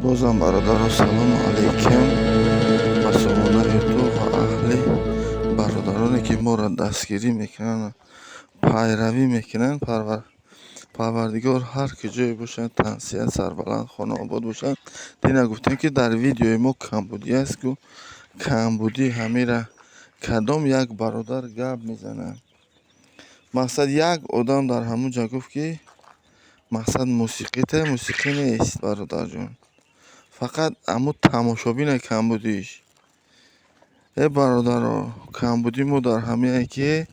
بازم برادران سلام علیکم. مسلمان یوتیوب و اهل برادرانی که ما را دستگیری میکنن پیروی میکنن پروردگار هر کجای باشند تنسیت سربلند خانه آباد باشند. دینا گفتیم که در ویدیوی ما کمبودی است که کمبودی همیره کدام یک برادر گپ میزنه. مقصد یک آدم در همون جا گفت که مقصد موسیقی نیست برادر جون، فقط امو تماشابین کمبودیش. برادر کمبودی ما در همه که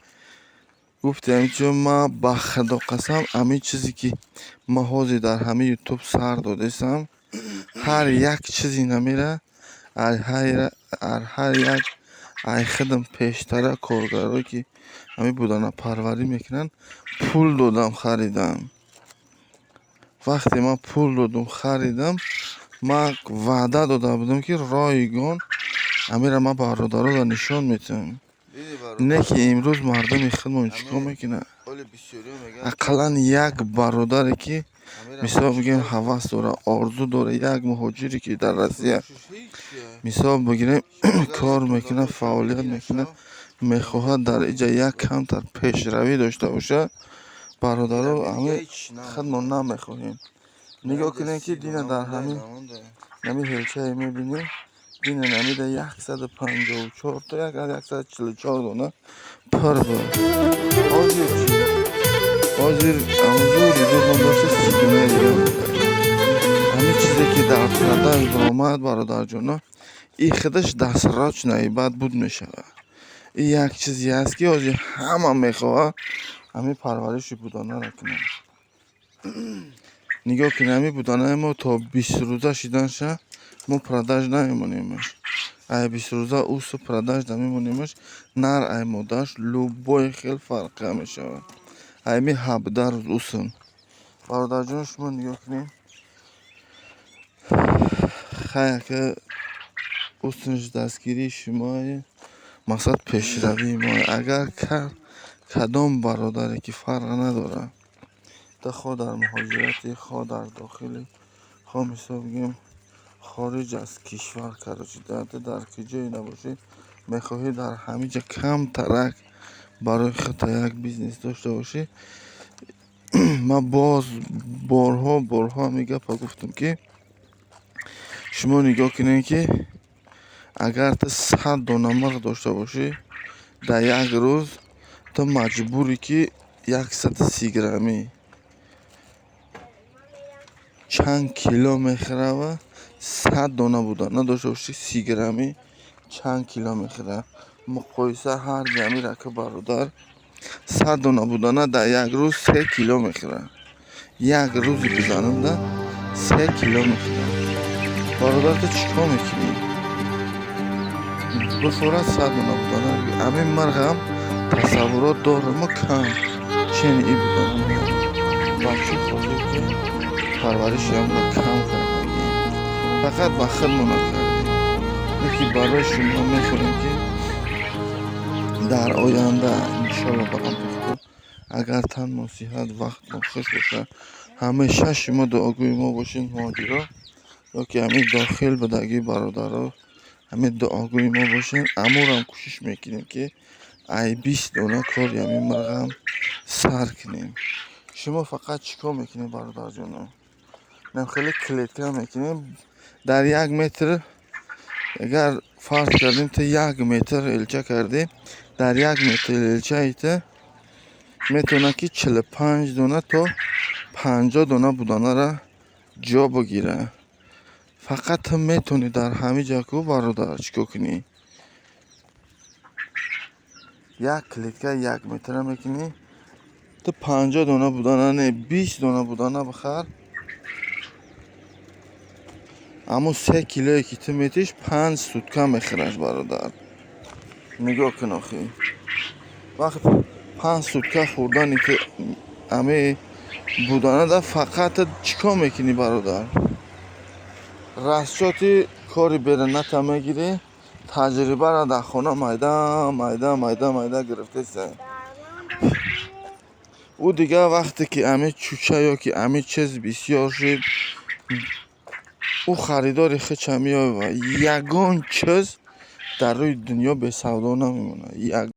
گفتیم چون ما با خدا قسم همین چیزی که محاضی در همه یوتیوب سر دادستم هر یک چیزی نمیره هر یک ای خدم پیشتره کارگرایی که همین بودن پروری میکنن پول دادم خریدم. وقتی ما پول دادم خریدم ما وعده داده بودم که رایگان امیره ما برادرها را نشان میتونم. نه که امروز مردم خودمون چیکار میکنه اقلا یک برادری که مثال بگیم حواس داره آرزو داره یک مهاجری که در روسیه مثال بگیریم کار میکنه فعالیت میکنه میخواهد در اینجا یک کمتر پیشروی داشته باشه برادرها همه خودمون نمیخواهیم. نگاه کنین که دینا در همین هلچه میبینیم دینا نمیده 154 تا 144 دونه پر بود. حاضر زور منداشته 30 دونه دیگه همین چیزی که در پردهش برآمد برادر جانا این خودش دستراچ نایبت بود میشود. این یک چیزی هست که حاضر همه میخواه همین پرورشی بودانه را کنه. نگاه کنیم همین بودانه ما تا 20 روزه شیدن شه ما پردهش نمیمونیمش. ای 20 روزه اوست و پردهش نمیمونیمش نر ای مادرش لوبای خیلی فرق میشود. ایمی 17 روز اوسن برادر جان شما نگاه کنیم خیلی که اوستنش دستگیری شما مقصد پیشروی ما اگر کدام برادری که فرق نداره خواه در مهاجرتی خواه در داخلی خواه مثلا بگیم خارج از کشور کراچی در کجایی نباشید میخواهی در همه جا کم ترک برای خود یک بیزنس داشته باشی. ما باز بارها میگه گفتم که شما نگاه کنین که اگر تو 100 دانه مرغ داشته باشی در یک روز تو مجبوری که 130 گرمی چند کیلو میخوره و 100 دانه بودن نداشته باشی 30 گرمی چند کیلو میخوره. مقایسه هر جمعی را که برادر 100 دانه بودن در یک روز 3 کیلو میخوره. یک روزی بزنم ده 3 کیلو میخوره. برادر تو چیکار میکنی؟ بفورت 100 دانه بودن همین مرغ هم تصورات دارم کم چین ای بودن بچه خواهی که پرورش هم را کم کردیم فقط با خودمون کردیم. یکی برای شما میخوریم که در آینده انشالله برام بخور اگر تن ما صحت وقت ما خوش باشه همیشه شما دعاگوی ما باشین مهاجرا یا که همین داخل بدگی برادرها همین دعاگوی ما باشین. امور هم کوشش میکنیم که ای 20 دانه کار همین مرغ هم سر کنیم. شما فقط چیکار میکنیم برادر جانم؟ نم خیلی کلیدکه میکنیم در 1 متر اگر فرض کردیم تا 1 متر الچه کردیم در 1 متر الچه ایته میتونه که 45 دانه تا 50 دانه بودانه را جا بگیره. فقط هم میتونی در همه جا که برادر چیکار کنی 1 کلیدکه 1 متر میکنی تو 50 دانه بودانه نه 20 دانه بودانه بخر اما 3 کیلویی که تو میتیش 5 سوتکه میخورش برادر. نگاه کن آخی وقت 5 سوتکه خوردنی که همه بودانه ده فقط چیکار میکنی برادر؟ رسچاتی کاری بیره نتا میگیری تجربه را در خانه میده گرفته سه. او دیگه وقتی که همه چوچه یا که همه چیز بسیار شد او خریدار خچمی و یگان چیز در روی دنیا به سودا نمیمونه.